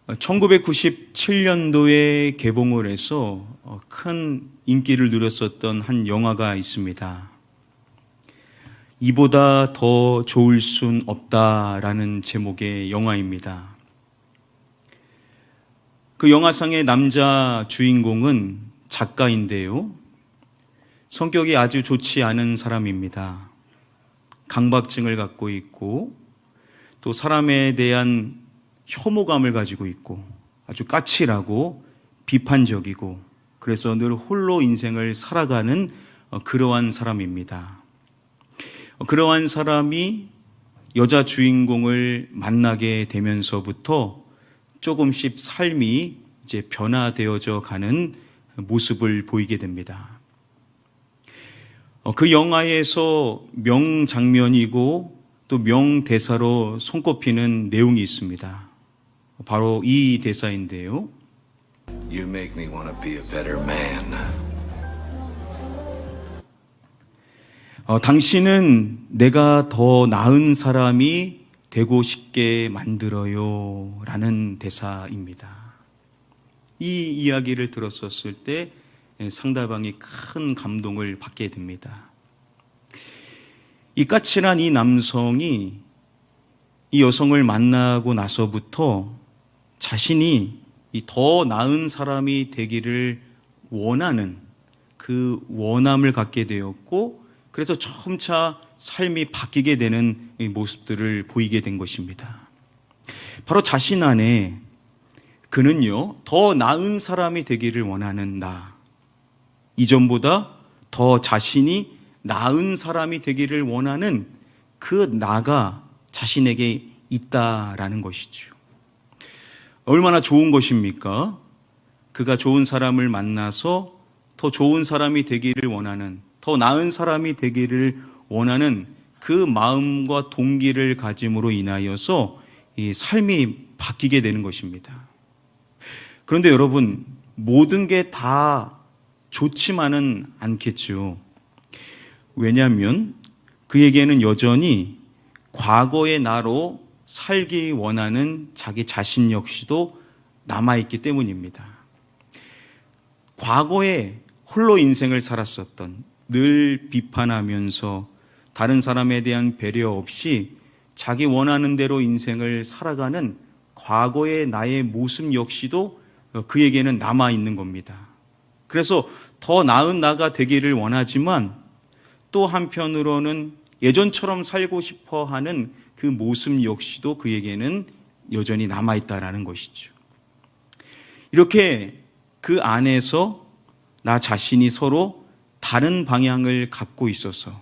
1997년도에 개봉을 해서 큰 인기를 누렸었던 한 영화가 있습니다. 이보다 더 좋을 순 없다라는 제목의 영화입니다. 그 영화상의 남자 주인공은 작가인데요. 성격이 아주 좋지 않은 사람입니다. 강박증을 갖고 있고 또 사람에 대한 혐오감을 가지고 있고 아주 까칠하고 비판적이고 그래서 늘 홀로 인생을 살아가는 그러한 사람입니다. 그러한 사람이 여자 주인공을 만나게 되면서부터 조금씩 삶이 이제 변화되어져 가는 모습을 보이게 됩니다. 그 영화에서 명장면이고 또 명대사로 손꼽히는 내용이 있습니다. 바로 이 대사인데요. You make me want to be a better man. 당신은 내가 더 나은 사람이 되고 싶게 만들어요 라는 대사입니다. 이 이야기를 들었었을 때 상대방이 큰 감동을 받게 됩니다. 이 까칠한 이 남성이 이 여성을 만나고 나서부터 자신이 이 더 나은 사람이 되기를 원하는 그 원함을 갖게 되었고 그래서 점차 삶이 바뀌게 되는 이 모습들을 보이게 된 것입니다. 바로 자신 안에 그는요, 더 나은 사람이 되기를 원하는 나, 이전보다 더 자신이 나은 사람이 되기를 원하는 그 나가 자신에게 있다라는 것이죠. 얼마나 좋은 것입니까? 그가 좋은 사람을 만나서 더 좋은 사람이 되기를 원하는, 더 나은 사람이 되기를 원하는 그 마음과 동기를 가짐으로 인하여서 이 삶이 바뀌게 되는 것입니다. 그런데 여러분, 모든 게 다 좋지만은 않겠죠. 왜냐하면 그에게는 여전히 과거의 나로 살기 원하는 자기 자신 역시도 남아있기 때문입니다. 과거에 홀로 인생을 살았었던, 늘 비판하면서 다른 사람에 대한 배려 없이 자기 원하는 대로 인생을 살아가는 과거의 나의 모습 역시도 그에게는 남아있는 겁니다. 그래서 더 나은 나가 되기를 원하지만 또 한편으로는 예전처럼 살고 싶어 하는 그 모습 역시도 그에게는 여전히 남아있다라는 것이죠. 이렇게 그 안에서 나 자신이 서로 다른 방향을 갖고 있어서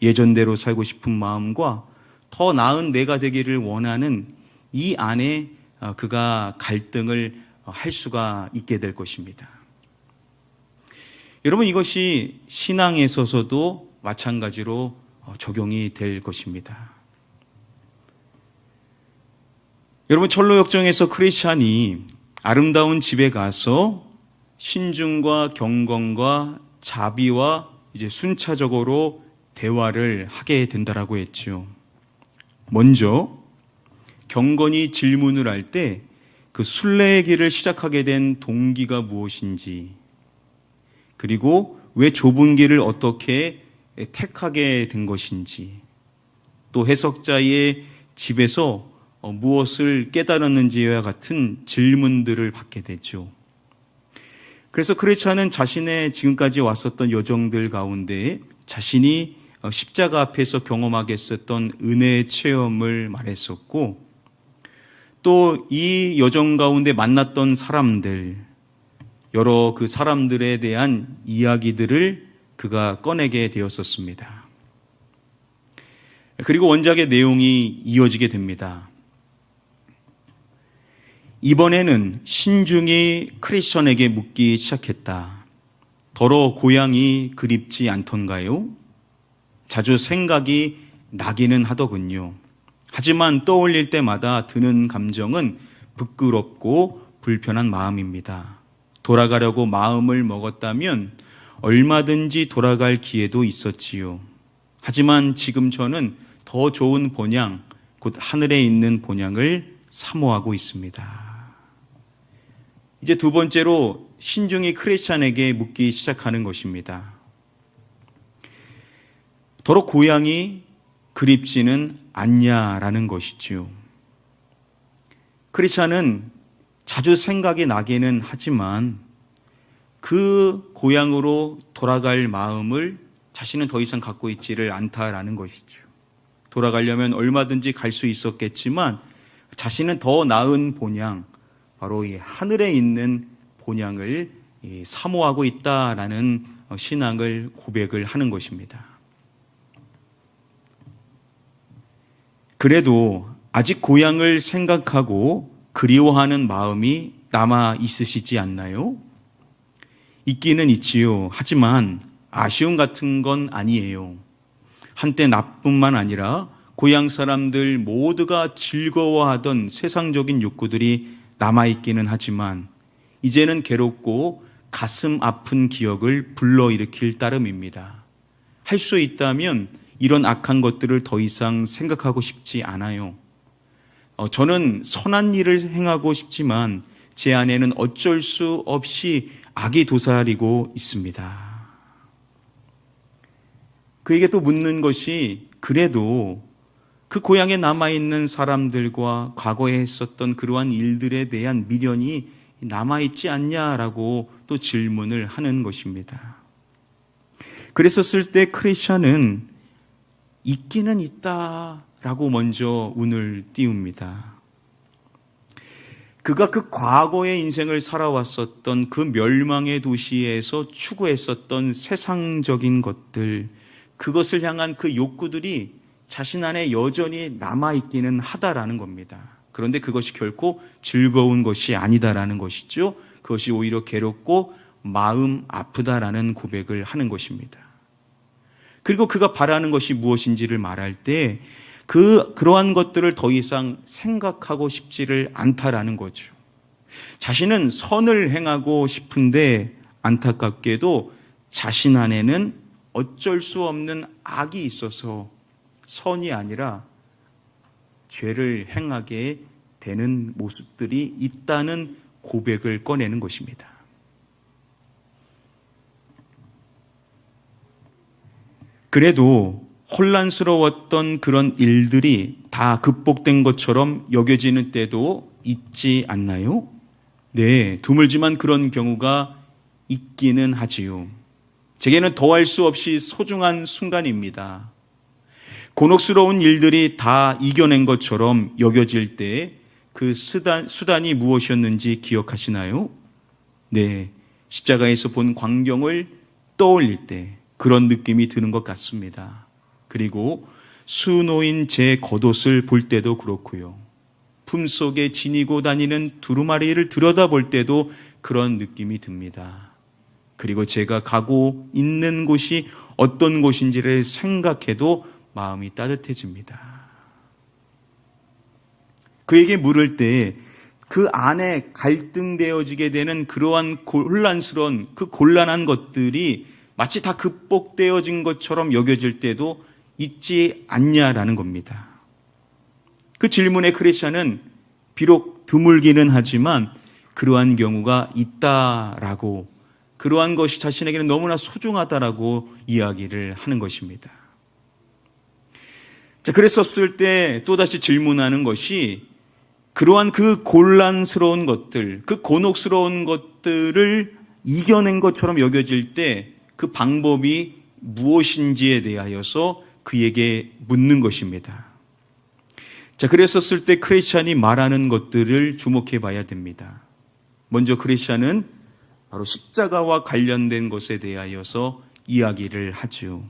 예전대로 살고 싶은 마음과 더 나은 내가 되기를 원하는 이 안에 그가 갈등을 할 수가 있게 될 것입니다. 여러분, 이것이 신앙에 있어서도 마찬가지로 적용이 될 것입니다. 여러분, 철로역정에서 크리스찬이 아름다운 집에 가서 신중과 경건과 자비와 이제 순차적으로 대화를 하게 된다라고 했죠. 먼저 경건이 질문을 할 때 그 순례의 길을 시작하게 된 동기가 무엇인지, 그리고 왜 좁은 길을 어떻게 택하게 된 것인지, 또 해석자의 집에서 무엇을 깨달았는지와 같은 질문들을 받게 되죠. 그래서 크리스찬은 자신의 지금까지 왔었던 여정들 가운데 자신이 십자가 앞에서 경험하게 했었던 은혜의 체험을 말했었고, 또 이 여정 가운데 만났던 사람들, 여러 그 사람들에 대한 이야기들을 그가 꺼내게 되었었습니다. 그리고 원작의 내용이 이어지게 됩니다. 이번에는 신중히 크리스천에게 묻기 시작했다. 더러 고향이 그립지 않던가요? 자주 생각이 나기는 하더군요. 하지만 떠올릴 때마다 드는 감정은 부끄럽고 불편한 마음입니다. 돌아가려고 마음을 먹었다면 얼마든지 돌아갈 기회도 있었지요. 하지만 지금 저는 더 좋은 본향, 곧 하늘에 있는 본향을 사모하고 있습니다. 이제 두 번째로 신중히 크리스찬에게 묻기 시작하는 것입니다. 더러 고향이 그립지는 않냐라는 것이지요. 크리스찬은 자주 생각이 나기는 하지만 그 고향으로 돌아갈 마음을 자신은 더 이상 갖고 있지를 않다라는 것이죠. 돌아가려면 얼마든지 갈 수 있었겠지만 자신은 더 나은 본향, 바로 이 하늘에 있는 본향을 사모하고 있다라는 신앙을 고백을 하는 것입니다. 그래도 아직 고향을 생각하고 그리워하는 마음이 남아 있으시지 않나요? 있기는 있지요. 하지만 아쉬움 같은 건 아니에요. 한때 나뿐만 아니라 고향 사람들 모두가 즐거워하던 세상적인 욕구들이 남아있기는 하지만 이제는 괴롭고 가슴 아픈 기억을 불러일으킬 따름입니다. 할 수 있다면 이런 악한 것들을 더 이상 생각하고 싶지 않아요. 저는 선한 일을 행하고 싶지만 제 안에는 어쩔 수 없이 악이 도사리고 있습니다. 그에게 또 묻는 것이 그래도 그 고향에 남아있는 사람들과 과거에 했었던 그러한 일들에 대한 미련이 남아있지 않냐라고 또 질문을 하는 것입니다. 그랬었을 때 크리스찬은 있기는 있다라고 먼저 운을 띄웁니다. 그가 그 과거의 인생을 살아왔었던 그 멸망의 도시에서 추구했었던 세상적인 것들, 그것을 향한 그 욕구들이 자신 안에 여전히 남아있기는 하다라는 겁니다. 그런데 그것이 결코 즐거운 것이 아니다라는 것이죠. 그것이 오히려 괴롭고 마음 아프다라는 고백을 하는 것입니다. 그리고 그가 바라는 것이 무엇인지를 말할 때 그러한 것들을 더 이상 생각하고 싶지를 않다라는 거죠. 자신은 선을 행하고 싶은데 안타깝게도 자신 안에는 어쩔 수 없는 악이 있어서 선이 아니라 죄를 행하게 되는 모습들이 있다는 고백을 꺼내는 것입니다. 그래도 혼란스러웠던 그런 일들이 다 극복된 것처럼 여겨지는 때도 있지 않나요? 네, 드물지만 그런 경우가 있기는 하지요. 제게는 더할 수 없이 소중한 순간입니다. 곤혹스러운 일들이 다 이겨낸 것처럼 여겨질 때 그 수단이 무엇이었는지 기억하시나요? 네, 십자가에서 본 광경을 떠올릴 때 그런 느낌이 드는 것 같습니다. 그리고 수놓인 제 겉옷을 볼 때도 그렇고요. 품속에 지니고 다니는 두루마리를 들여다볼 때도 그런 느낌이 듭니다. 그리고 제가 가고 있는 곳이 어떤 곳인지를 생각해도 마음이 따뜻해집니다. 그에게 물을 때 그 안에 갈등되어지게 되는 그러한 혼란스러운 그 곤란한 것들이 마치 다 극복되어진 것처럼 여겨질 때도 있지 않냐라는 겁니다. 그 질문에 크리스찬은 비록 드물기는 하지만 그러한 경우가 있다라고, 그러한 것이 자신에게는 너무나 소중하다라고 이야기를 하는 것입니다. 자, 그랬었을 때 또다시 질문하는 것이 그러한 그 곤란스러운 것들, 그 곤혹스러운 것들을 이겨낸 것처럼 여겨질 때 그 방법이 무엇인지에 대하여서 그에게 묻는 것입니다. 자, 그랬었을 때 크리스찬이 말하는 것들을 주목해 봐야 됩니다. 먼저 크리스찬은 바로 십자가와 관련된 것에 대하여서 이야기를 하죠.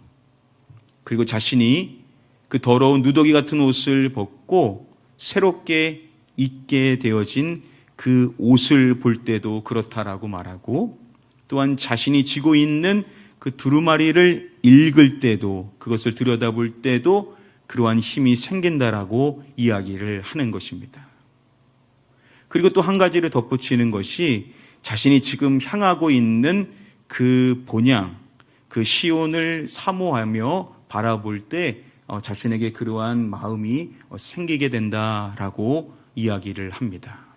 그리고 자신이 그 더러운 누더기 같은 옷을 벗고 새롭게 입게 되어진 그 옷을 볼 때도 그렇다라고 말하고, 또한 자신이 지고 있는 그 두루마리를 읽을 때도, 그것을 들여다볼 때도 그러한 힘이 생긴다라고 이야기를 하는 것입니다. 그리고 또 한 가지를 덧붙이는 것이 자신이 지금 향하고 있는 그 본향, 그 시온을 사모하며 바라볼 때 자신에게 그러한 마음이 생기게 된다라고 이야기를 합니다.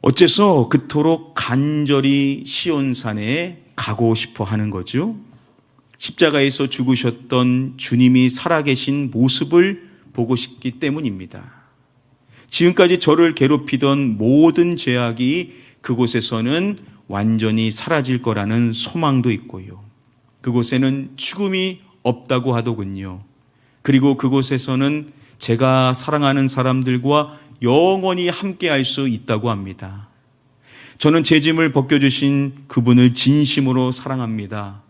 어째서 그토록 간절히 시온산에 가고 싶어 하는 거죠? 십자가에서 죽으셨던 주님이 살아계신 모습을 보고 싶기 때문입니다. 지금까지 저를 괴롭히던 모든 죄악이 그곳에서는 완전히 사라질 거라는 소망도 있고요. 그곳에는 죽음이 없다고 하더군요. 그리고 그곳에서는 제가 사랑하는 사람들과 영원히 함께할 수 있다고 합니다. 저는 제 짐을 벗겨주신 그분을 진심으로 사랑합니다.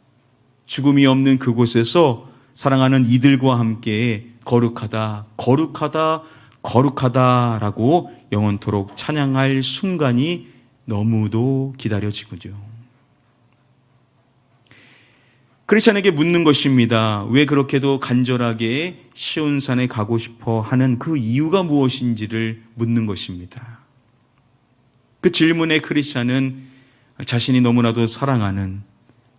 죽음이 없는 그곳에서 사랑하는 이들과 함께 거룩하다, 거룩하다, 거룩하다라고 영원토록 찬양할 순간이 너무도 기다려지군요. 크리스찬에게 묻는 것입니다. 왜 그렇게도 간절하게 시온산에 가고 싶어 하는 그 이유가 무엇인지를 묻는 것입니다. 그 질문에 크리스찬은 자신이 너무나도 사랑하는,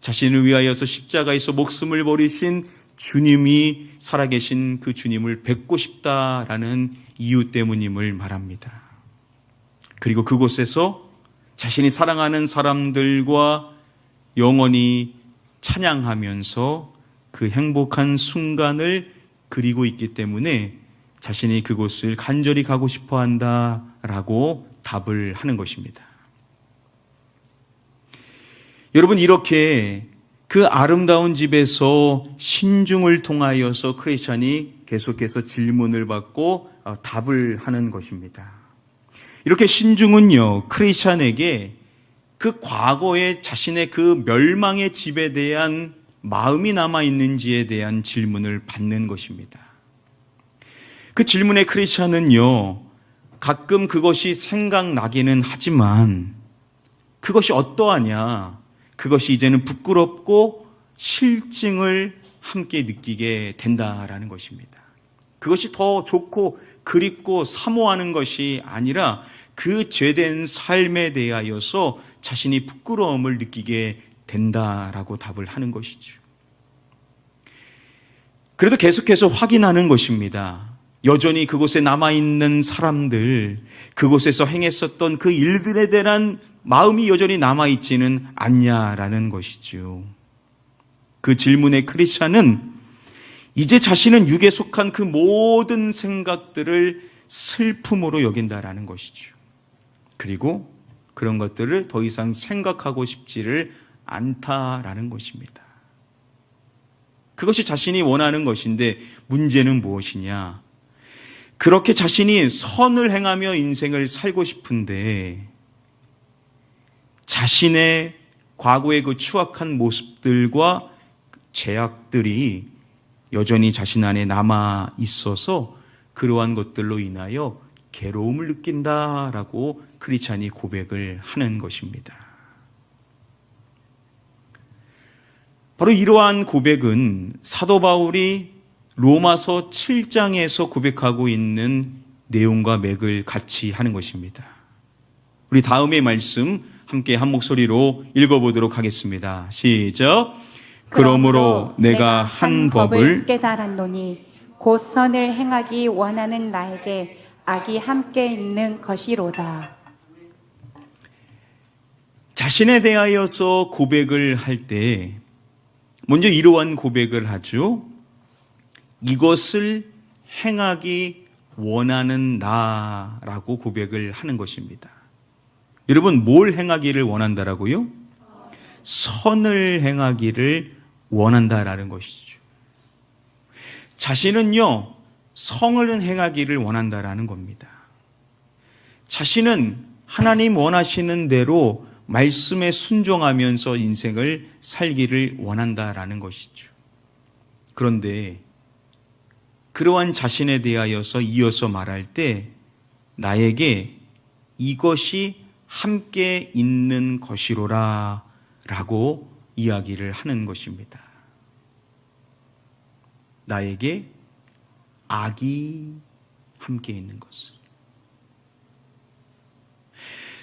자신을 위하여서 십자가에서 목숨을 버리신 주님이 살아계신 그 주님을 뵙고 싶다라는 이유 때문임을 말합니다. 그리고 그곳에서 자신이 사랑하는 사람들과 영원히 찬양하면서 그 행복한 순간을 그리고 있기 때문에 자신이 그곳을 간절히 가고 싶어 한다라고 답을 하는 것입니다. 여러분, 이렇게 그 아름다운 집에서 신중을 통하여서 크리스찬이 계속해서 질문을 받고 답을 하는 것입니다. 이렇게 신중은요, 크리스찬에게 그 과거의 자신의 그 멸망의 집에 대한 마음이 남아있는지에 대한 질문을 받는 것입니다. 그 질문에 크리스찬은요, 가끔 그것이 생각나기는 하지만 그것이 어떠하냐, 그것이 이제는 부끄럽고 실증을 함께 느끼게 된다라는 것입니다. 그것이 더 좋고 그립고 사모하는 것이 아니라 그 죄된 삶에 대하여서 자신이 부끄러움을 느끼게 된다라고 답을 하는 것이죠. 그래도 계속해서 확인하는 것입니다. 여전히 그곳에 남아있는 사람들, 그곳에서 행했었던 그 일들에 대한 마음이 여전히 남아있지는 않냐라는 것이죠. 그 질문에 크리스찬은 이제 자신은 육에 속한 그 모든 생각들을 슬픔으로 여긴다라는 것이죠. 그리고 그런 것들을 더 이상 생각하고 싶지를 않다라는 것입니다. 그것이 자신이 원하는 것인데 문제는 무엇이냐? 그렇게 자신이 선을 행하며 인생을 살고 싶은데 자신의 과거의 그 추악한 모습들과 죄악들이 여전히 자신 안에 남아 있어서 그러한 것들로 인하여 괴로움을 느낀다라고 크리스찬이 고백을 하는 것입니다. 바로 이러한 고백은 사도 바울이 로마서 7장에서 고백하고 있는 내용과 맥을 같이 하는 것입니다. 우리 다음의 말씀 함께 한 목소리로 읽어보도록 하겠습니다. 시작. 그러므로 내가 한 법을 깨달았노니 곧 선을 행하기 원하는 나에게 악이 함께 있는 것이로다. 자신에 대하여서 고백을 할 때 먼저 이러한 고백을 하죠. 이것을 행하기 원하는 나라고 고백을 하는 것입니다. 여러분, 뭘 행하기를 원한다라고요? 선을 행하기를 원한다라는 것이죠. 자신은요, 성을 행하기를 원한다라는 겁니다. 자신은 하나님 원하시는 대로 말씀에 순종하면서 인생을 살기를 원한다라는 것이죠. 그런데 그러한 자신에 대하여서 이어서 말할 때 나에게 이것이 함께 있는 것이로라 라고 이야기를 하는 것입니다. 나에게 악이 함께 있는 것을.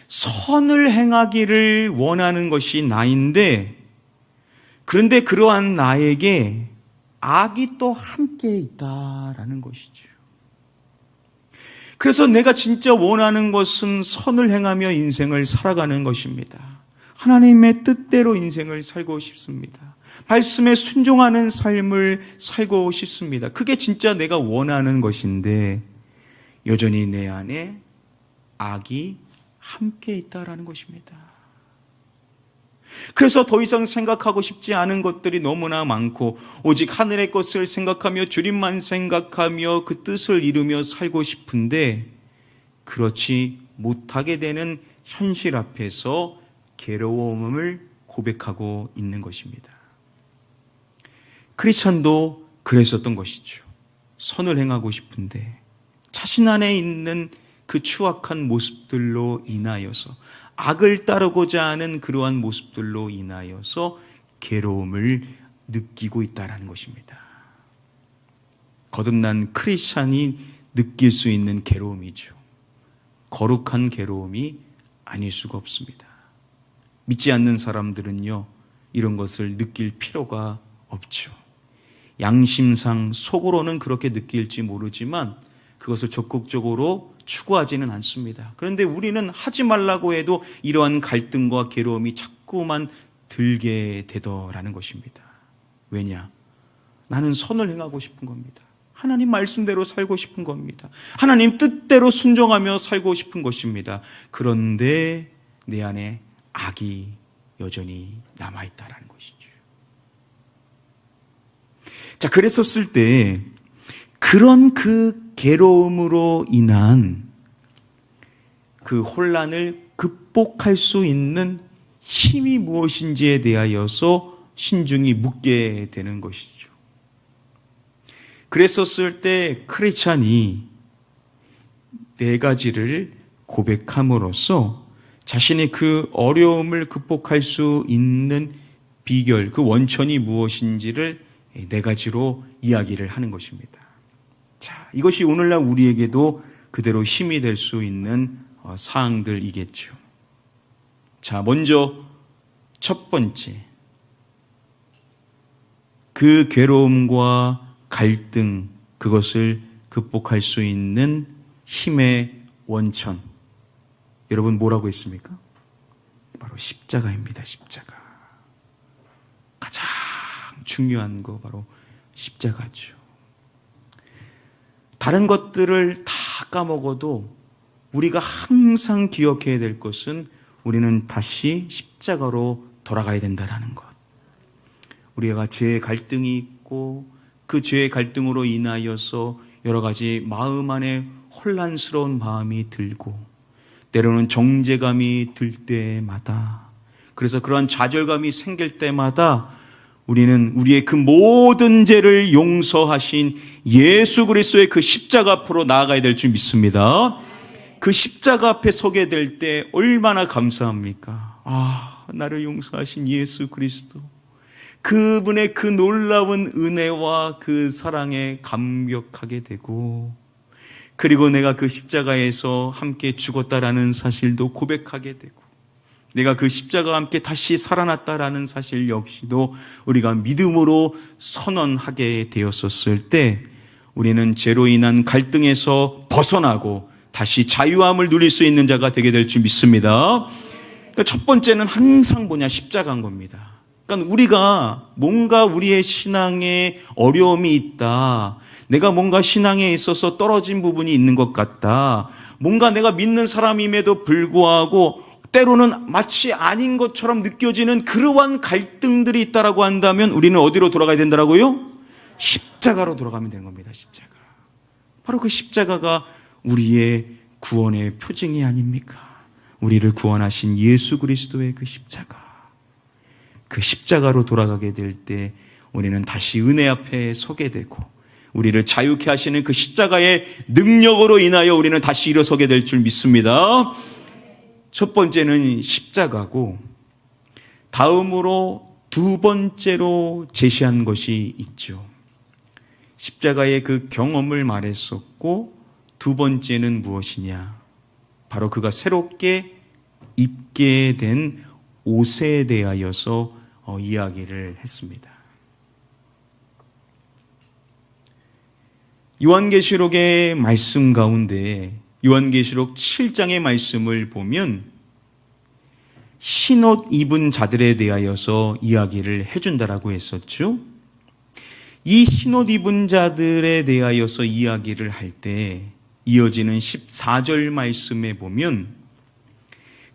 선을 행하기를 원하는 것이 나인데, 그런데 그러한 나에게 악이 또 함께 있다라는 것이죠. 그래서 내가 진짜 원하는 것은 선을 행하며 인생을 살아가는 것입니다. 하나님의 뜻대로 인생을 살고 싶습니다. 말씀에 순종하는 삶을 살고 싶습니다. 그게 진짜 내가 원하는 것인데 여전히 내 안에 악이 함께 있다라는 것입니다. 그래서 더 이상 생각하고 싶지 않은 것들이 너무나 많고 오직 하늘의 것을 생각하며 주님만 생각하며 그 뜻을 이루며 살고 싶은데 그렇지 못하게 되는 현실 앞에서 괴로움을 고백하고 있는 것입니다. 크리스찬도 그랬었던 것이죠. 선을 행하고 싶은데 자신 안에 있는 그 추악한 모습들로 인하여서 악을 따르고자 하는 그러한 모습들로 인하여서 괴로움을 느끼고 있다는 것입니다. 거듭난 크리스찬이 느낄 수 있는 괴로움이죠. 거룩한 괴로움이 아닐 수가 없습니다. 믿지 않는 사람들은요, 이런 것을 느낄 필요가 없죠. 양심상 속으로는 그렇게 느낄지 모르지만 그것을 적극적으로 추구하지는 않습니다. 그런데 우리는 하지 말라고 해도 이러한 갈등과 괴로움이 자꾸만 들게 되더라는 것입니다. 왜냐? 나는 선을 행하고 싶은 겁니다. 하나님 말씀대로 살고 싶은 겁니다. 하나님 뜻대로 순종하며 살고 싶은 것입니다. 그런데 내 안에 악이 여전히 남아있다라는 것이죠. 자, 그랬었을 때 그런 그 괴로움으로 인한 그 혼란을 극복할 수 있는 힘이 무엇인지에 대하여서 신중히 묻게 되는 것이죠. 그랬었을 때 크리스찬이 네 가지를 고백함으로써 자신의 그 어려움을 극복할 수 있는 비결, 그 원천이 무엇인지를 네 가지로 이야기를 하는 것입니다. 자, 이것이 오늘날 우리에게도 그대로 힘이 될 수 있는 사항들이겠죠. 자, 먼저 첫 번째, 그 괴로움과 갈등, 그것을 극복할 수 있는 힘의 원천. 여러분 뭐라고 했습니까? 바로 십자가입니다. 십자가. 가장 중요한 거 바로 십자가죠. 다른 것들을 다 까먹어도 우리가 항상 기억해야 될 것은 우리는 다시 십자가로 돌아가야 된다는 것. 우리가 죄의 갈등이 있고 그 죄의 갈등으로 인하여서 여러 가지 마음 안에 혼란스러운 마음이 들고 때로는 정죄감이 들 때마다, 그래서 그러한 좌절감이 생길 때마다 우리는 우리의 그 모든 죄를 용서하신 예수 그리스도의 그 십자가 앞으로 나아가야 될 줄 믿습니다. 그 십자가 앞에 서게 될 때 얼마나 감사합니까? 아, 나를 용서하신 예수 그리스도, 그분의 그 놀라운 은혜와 그 사랑에 감격하게 되고, 그리고 내가 그 십자가에서 함께 죽었다라는 사실도 고백하게 되고, 내가 그 십자가와 함께 다시 살아났다라는 사실 역시도 우리가 믿음으로 선언하게 되었었을 때 우리는 죄로 인한 갈등에서 벗어나고 다시 자유함을 누릴 수 있는 자가 되게 될 줄 믿습니다. 그러니까 첫 번째는 항상 뭐냐? 십자가인 겁니다. 그러니까 우리가 뭔가 우리의 신앙에 어려움이 있다, 내가 뭔가 신앙에 있어서 떨어진 부분이 있는 것 같다, 뭔가 내가 믿는 사람임에도 불구하고 때로는 마치 아닌 것처럼 느껴지는 그러한 갈등들이 있다라고 한다면 우리는 어디로 돌아가야 된다라고요? 십자가로 돌아가면 되는 겁니다. 십자가. 바로 그 십자가가 우리의 구원의 표징이 아닙니까? 우리를 구원하신 예수 그리스도의 그 십자가. 그 십자가로 돌아가게 될 때 우리는 다시 은혜 앞에 서게 되고 우리를 자유케 하시는 그 십자가의 능력으로 인하여 우리는 다시 일어서게 될 줄 믿습니다. 첫 번째는 십자가고, 다음으로 두 번째로 제시한 것이 있죠. 십자가의 그 경험을 말했었고, 두 번째는 무엇이냐? 바로 그가 새롭게 입게 된 옷에 대하여서 이야기를 했습니다. 요한계시록의 말씀 가운데 요한계시록 7장의 말씀을 보면 흰옷 입은 자들에 대하여서 이야기를 해준다라고 했었죠. 이 흰옷 입은 자들에 대하여서 이야기를 할 때 이어지는 14절 말씀에 보면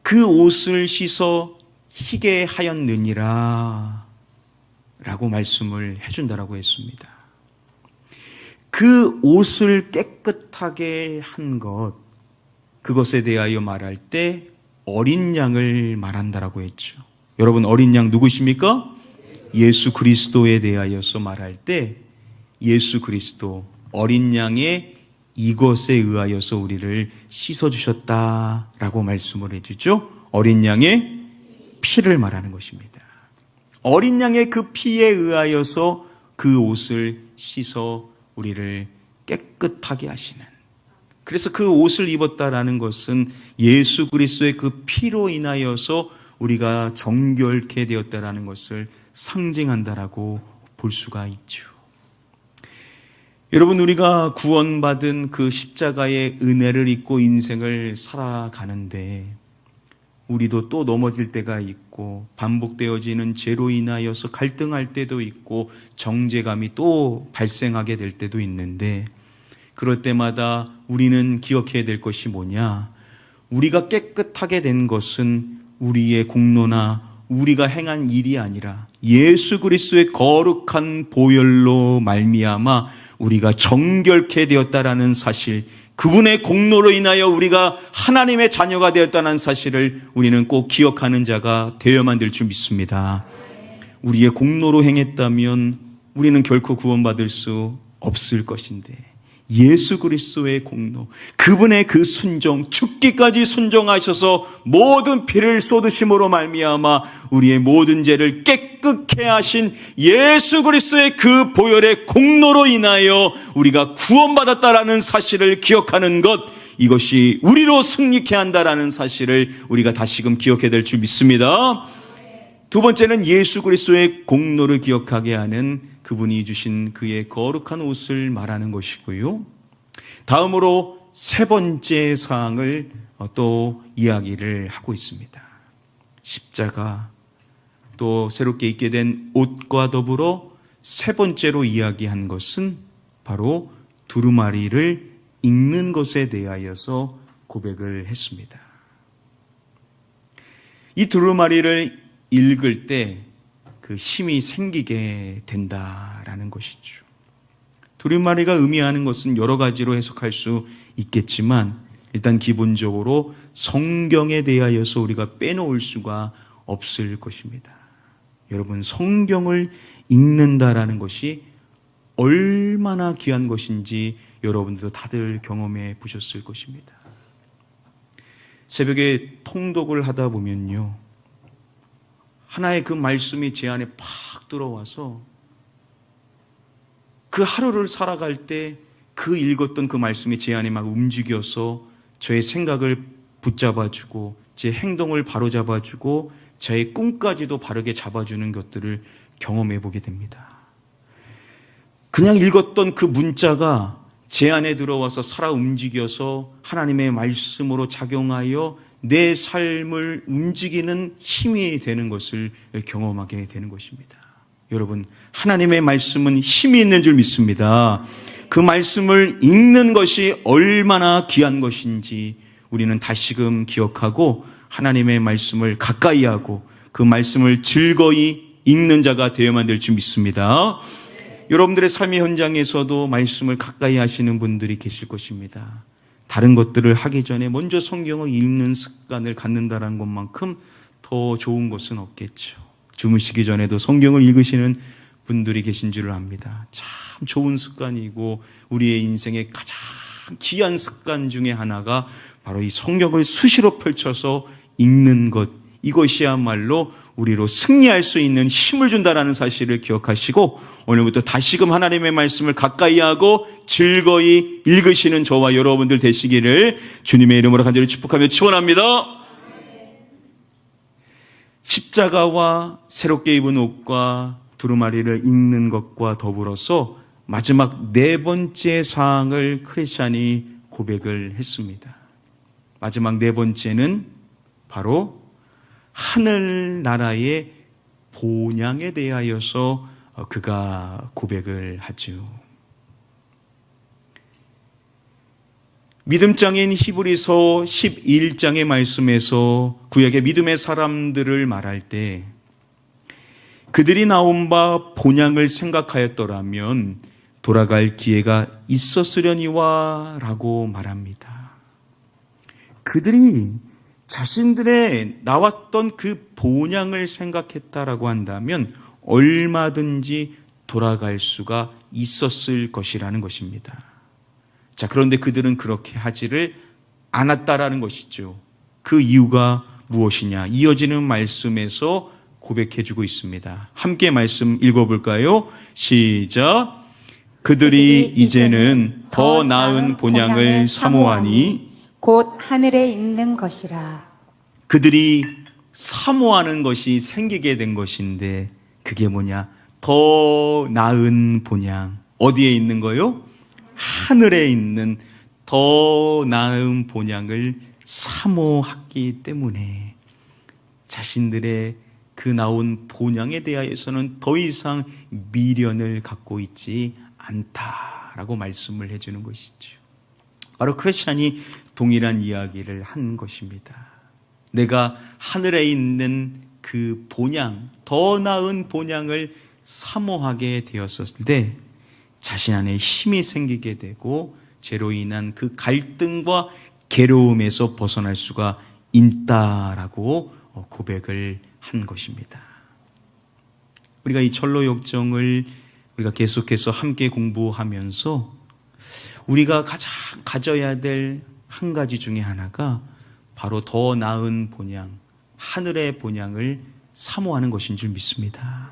그 옷을 씻어 희게 하였느니라 라고 말씀을 해준다라고 했습니다. 그 옷을 깨끗하게 한 것, 그것에 대하여 말할 때 어린 양을 말한다라고 했죠. 여러분, 어린 양 누구십니까? 예수 그리스도에 대하여서 말할 때 예수 그리스도 어린 양의 이것에 의하여서 우리를 씻어주셨다라고 말씀을 해주죠. 어린 양의 피를 말하는 것입니다. 어린 양의 그 피에 의하여서 그 옷을 씻어 우리를 깨끗하게 하시는, 그래서 그 옷을 입었다라는 것은 예수 그리스도의 그 피로 인하여서 우리가 정결케 되었다라는 것을 상징한다라고 볼 수가 있죠. 여러분, 우리가 구원받은 그 십자가의 은혜를 입고 인생을 살아가는데 우리도 또 넘어질 때가 있고 반복되어지는 죄로 인하여서 갈등할 때도 있고 정죄감이 또 발생하게 될 때도 있는데, 그럴 때마다 우리는 기억해야 될 것이 뭐냐? 우리가 깨끗하게 된 것은 우리의 공로나 우리가 행한 일이 아니라 예수 그리스도의 거룩한 보혈로 말미암아 우리가 정결케 되었다라는 사실, 그분의 공로로 인하여 우리가 하나님의 자녀가 되었다는 사실을 우리는 꼭 기억하는 자가 되어야만 될 줄 믿습니다. 우리의 공로로 행했다면 우리는 결코 구원받을 수 없을 것인데, 예수 그리스도의 공로, 그분의 그 순종, 죽기까지 순종하셔서 모든 피를 쏟으심으로 말미암아 우리의 모든 죄를 깨끗게 하신 예수 그리스도의 그 보혈의 공로로 인하여 우리가 구원받았다라는 사실을 기억하는 것, 이것이 우리로 승리케 한다라는 사실을 우리가 다시금 기억해야 될 줄 믿습니다. 두 번째는 예수 그리스도의 공로를 기억하게 하는 그분이 주신 그의 거룩한 옷을 말하는 것이고요. 다음으로 세 번째 사항을 또 이야기를 하고 있습니다. 십자가, 또 새롭게 입게 된 옷과 더불어 세 번째로 이야기한 것은 바로 두루마리를 읽는 것에 대하여서 고백을 했습니다. 이 두루마리를 읽을 때 그 힘이 생기게 된다라는 것이죠. 두루마리가 의미하는 것은 여러 가지로 해석할 수 있겠지만 일단 기본적으로 성경에 대하여서 우리가 빼놓을 수가 없을 것입니다. 여러분, 성경을 읽는다라는 것이 얼마나 귀한 것인지 여러분들도 다들 경험해 보셨을 것입니다. 새벽에 통독을 하다 보면요, 하나의 그 말씀이 제 안에 팍 들어와서 그 하루를 살아갈 때 그 읽었던 그 말씀이 제 안에 막 움직여서 저의 생각을 붙잡아주고 제 행동을 바로잡아주고 저의 꿈까지도 바르게 잡아주는 것들을 경험해 보게 됩니다. 그냥 읽었던 그 문자가 제 안에 들어와서 살아 움직여서 하나님의 말씀으로 작용하여 내 삶을 움직이는 힘이 되는 것을 경험하게 되는 것입니다. 여러분, 하나님의 말씀은 힘이 있는 줄 믿습니다. 그 말씀을 읽는 것이 얼마나 귀한 것인지 우리는 다시금 기억하고 하나님의 말씀을 가까이 하고 그 말씀을 즐거이 읽는 자가 되어야만 될 줄 믿습니다. 여러분들의 삶의 현장에서도 말씀을 가까이 하시는 분들이 계실 것입니다. 다른 것들을 하기 전에 먼저 성경을 읽는 습관을 갖는다는 것만큼 더 좋은 것은 없겠죠. 주무시기 전에도 성경을 읽으시는 분들이 계신 줄을 압니다. 참 좋은 습관이고 우리의 인생의 가장 귀한 습관 중에 하나가 바로 이 성경을 수시로 펼쳐서 읽는 것, 이것이야말로 우리로 승리할 수 있는 힘을 준다라는 사실을 기억하시고 오늘부터 다시금 하나님의 말씀을 가까이 하고 즐거이 읽으시는 저와 여러분들 되시기를 주님의 이름으로 간절히 축복하며 축원합니다. 십자가와 새롭게 입은 옷과 두루마리를 읽는 것과 더불어서 마지막 네 번째 사항을 크리스찬이 고백을 했습니다. 마지막 네 번째는 바로 하늘나라의 본향에 대하여서 그가 고백을 하죠. 믿음장인 히브리서 11장의 말씀에서 구약의 믿음의 사람들을 말할 때 그들이 나온 바 본향을 생각하였더라면 돌아갈 기회가 있었으려니와 라고 말합니다. 그들이 자신들의 나왔던 그 본향을 생각했다라고 한다면 얼마든지 돌아갈 수가 있었을 것이라는 것입니다. 자, 그런데 그들은 그렇게 하지를 않았다라는 것이죠. 그 이유가 무엇이냐? 이어지는 말씀에서 고백해주고 있습니다. 함께 말씀 읽어볼까요? 시작. 그들이 이제는 더 나은 본향을 사모하니 곧 하늘에 있는 것이라. 그들이 사모하는 것이 생기게 된 것인데 그게 뭐냐? 더 나은 본향. 어디에 있는 거요? 하늘에 있는 더 나은 본향을 사모하기 때문에 자신들의 그 나온 본향에 대하여서는 더 이상 미련을 갖고 있지 않다라고 말씀을 해주는 것이죠. 바로 크리스찬이 동일한 이야기를 한 것입니다. 내가 하늘에 있는 그 본향, 더 나은 본향을 사모하게 되었을 때 자신 안에 힘이 생기게 되고 죄로 인한 그 갈등과 괴로움에서 벗어날 수가 있다라고 고백을 한 것입니다. 우리가 이 철로 역정을 우리가 계속해서 함께 공부하면서 우리가 가장 가져야 될 한 가지 중에 하나가 바로 더 나은 본향, 하늘의 본향을 사모하는 것인 줄 믿습니다.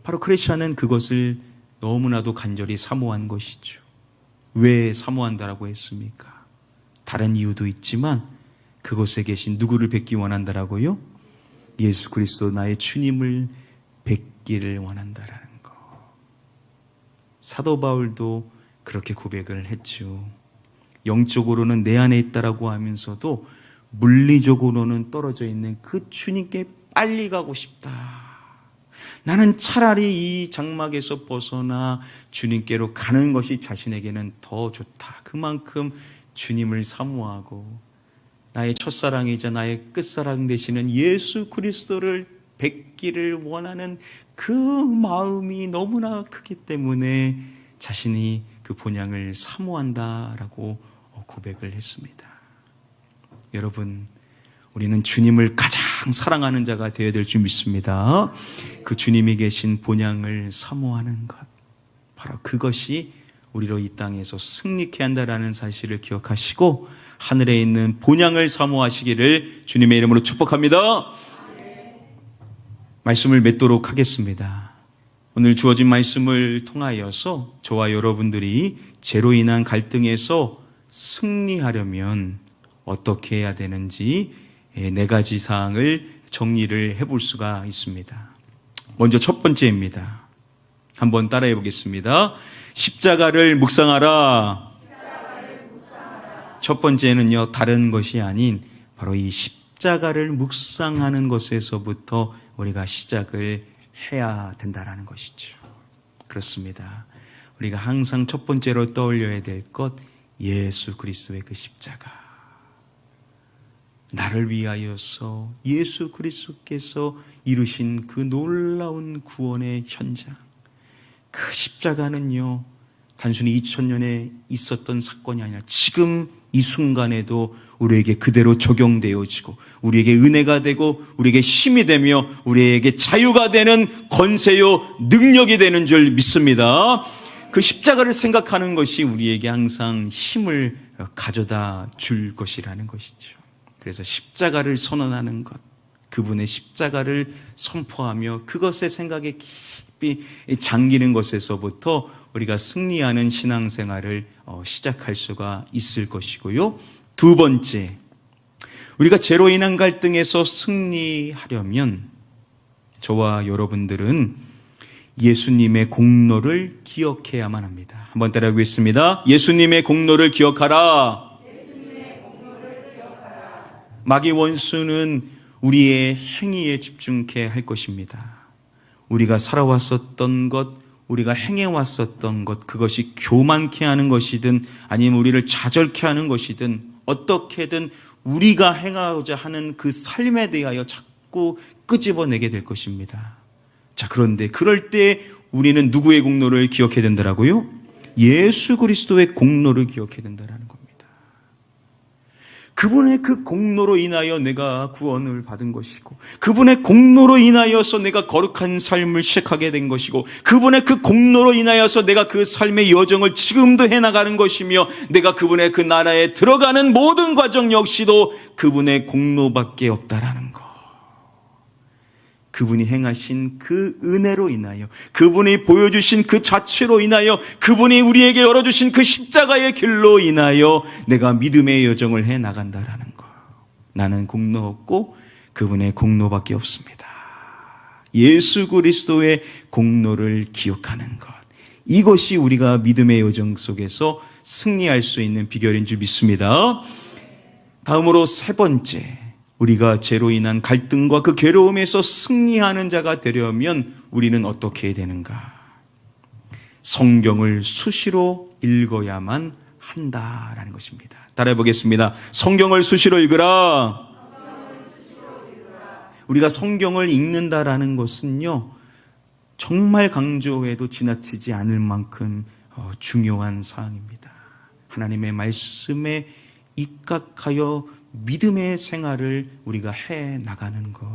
바로 크리스찬은 그것을 너무나도 간절히 사모한 것이죠. 왜 사모한다라고 했습니까? 다른 이유도 있지만 그곳에 계신 누구를 뵙기 원한다라고요? 예수 그리스도 나의 주님을 뵙기를 원한다라는 거. 사도 바울도 그렇게 고백을 했죠. 영적으로는 내 안에 있다라고 하면서도 물리적으로는 떨어져 있는 그 주님께 빨리 가고 싶다. 나는 차라리 이 장막에서 벗어나 주님께로 가는 것이 자신에게는 더 좋다. 그만큼 주님을 사모하고 나의 첫사랑이자 나의 끝사랑 되시는 예수 그리스도를 뵙기를 원하는 그 마음이 너무나 크기 때문에 자신이 그 본향을 사모한다라고 고백을 했습니다. 여러분, 우리는 주님을 가장 사랑하는 자가 되어야 될 줄 믿습니다. 그 주님이 계신 본향을 사모하는 것, 바로 그것이 우리로 이 땅에서 승리케 한다라는 사실을 기억하시고 하늘에 있는 본향을 사모하시기를 주님의 이름으로 축복합니다. 말씀을 맺도록 하겠습니다. 오늘 주어진 말씀을 통하여서 저와 여러분들이 죄로 인한 갈등에서 승리하려면 어떻게 해야 되는지 네 가지 사항을 정리를 해볼 수가 있습니다. 먼저 첫 번째입니다. 한번 따라해 보겠습니다. 십자가를 묵상하라. 첫 번째는요, 다른 것이 아닌 바로 이 십자가를 묵상하는 것에서부터 우리가 시작을 해야 된다라는 것이죠. 그렇습니다. 우리가 항상 첫 번째로 떠올려야 될 것, 예수 그리스도의 그 십자가. 나를 위하여서 예수 그리스도께서 이루신 그 놀라운 구원의 현장. 그 십자가는요, 단순히 2000년에 있었던 사건이 아니라 지금 이 순간에도 우리에게 그대로 적용되어지고 우리에게 은혜가 되고 우리에게 힘이 되며 우리에게 자유가 되는 권세요 능력이 되는 줄 믿습니다. 그 십자가를 생각하는 것이 우리에게 항상 힘을 가져다 줄 것이라는 것이죠. 그래서 십자가를 선언하는 것, 그분의 십자가를 선포하며 그것의 생각에 깊이 잠기는 것에서부터 우리가 승리하는 신앙생활을 시작할 수가 있을 것이고요. 두 번째, 우리가 죄로 인한 갈등에서 승리하려면 저와 여러분들은 예수님의 공로를 기억해야만 합니다. 한번 따라하겠습니다. 예수님의 공로를 기억하라. 마귀 원수는 우리의 행위에 집중케 할 것입니다. 우리가 살아왔었던 것, 우리가 행해왔었던 것, 그것이 교만케 하는 것이든 아니면 우리를 좌절케 하는 것이든 어떻게든 우리가 행하고자 하는 그 삶에 대하여 자꾸 끄집어내게 될 것입니다. 자, 그런데 그럴 때 우리는 누구의 공로를 기억해야 된다라고요? 예수 그리스도의 공로를 기억해야 된다라는 겁니다. 그분의 그 공로로 인하여 내가 구원을 받은 것이고, 그분의 공로로 인하여서 내가 거룩한 삶을 시작하게 된 것이고, 그분의 그 공로로 인하여서 내가 그 삶의 여정을 지금도 해나가는 것이며, 내가 그분의 그 나라에 들어가는 모든 과정 역시도 그분의 공로밖에 없다라는 것. 그분이 행하신 그 은혜로 인하여, 그분이 보여주신 그 자체로 인하여, 그분이 우리에게 열어주신 그 십자가의 길로 인하여 내가 믿음의 여정을 해 나간다라는 것. 나는 공로 없고 그분의 공로밖에 없습니다. 예수 그리스도의 공로를 기억하는 것. 이것이 우리가 믿음의 여정 속에서 승리할 수 있는 비결인 줄 믿습니다. 다음으로 세 번째, 우리가 죄로 인한 갈등과 그 괴로움에서 승리하는 자가 되려면 우리는 어떻게 해야 되는가? 성경을 수시로 읽어야만 한다라는 것입니다. 따라해 보겠습니다. 성경을 수시로 읽으라. 우리가 성경을 읽는다라는 것은요, 정말 강조해도 지나치지 않을 만큼 중요한 사항입니다. 하나님의 말씀에 입각하여 믿음의 생활을 우리가 해 나가는 것.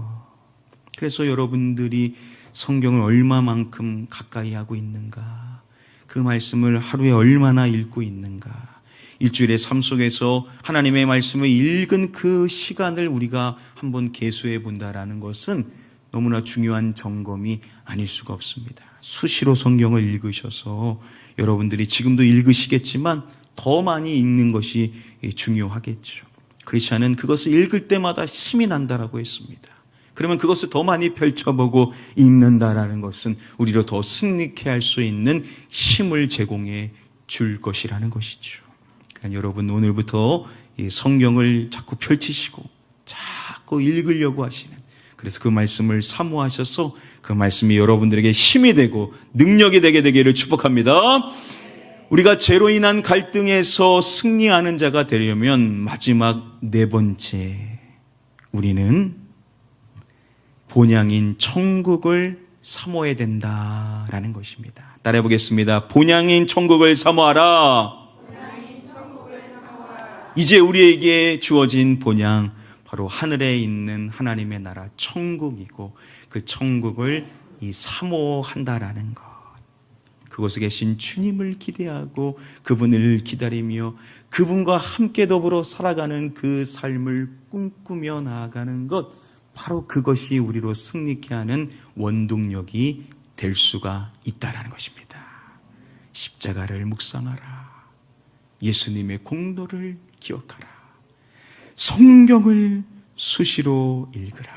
그래서 여러분들이 성경을 얼마만큼 가까이 하고 있는가, 그 말씀을 하루에 얼마나 읽고 있는가, 일주일의 삶 속에서 하나님의 말씀을 읽은 그 시간을 우리가 한번 계수해 본다라는 것은 너무나 중요한 점검이 아닐 수가 없습니다. 수시로 성경을 읽으셔서 여러분들이 지금도 읽으시겠지만 더 많이 읽는 것이 중요하겠죠. 크리스찬은 그것을 읽을 때마다 힘이 난다라고 했습니다. 그러면 그것을 더 많이 펼쳐보고 읽는다라는 것은 우리로 더 승리케 할 수 있는 힘을 제공해 줄 것이라는 것이죠. 그러니까 여러분, 오늘부터 이 성경을 자꾸 펼치시고 자꾸 읽으려고 하시는, 그래서 그 말씀을 사모하셔서 그 말씀이 여러분들에게 힘이 되고 능력이 되게 되기를 축복합니다. 우리가 죄로 인한 갈등에서 승리하는 자가 되려면 마지막 네 번째, 우리는 본향인 천국을 사모해야 된다라는 것입니다. 따라해 보겠습니다. 본향인 천국을 사모하라. 이제 우리에게 주어진 본향, 바로 하늘에 있는 하나님의 나라 천국이고, 그 천국을 사모한다라는 것. 그곳에 계신 주님을 기대하고 그분을 기다리며 그분과 함께 더불어 살아가는 그 삶을 꿈꾸며 나아가는 것, 바로 그것이 우리로 승리케 하는 원동력이 될 수가 있다는 것입니다. 십자가를 묵상하라. 예수님의 공로를 기억하라. 성경을 수시로 읽으라.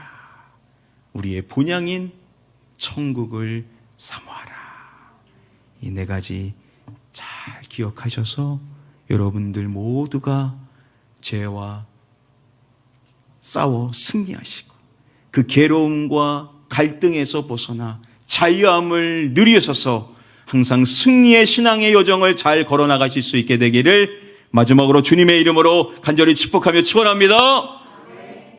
우리의 본향인 천국을 사모하라. 이 네 가지 잘 기억하셔서 여러분들 모두가 죄와 싸워 승리하시고 그 괴로움과 갈등에서 벗어나 자유함을 누리셔서 항상 승리의 신앙의 여정을 잘 걸어나가실 수 있게 되기를 마지막으로 주님의 이름으로 간절히 축복하며 축원합니다.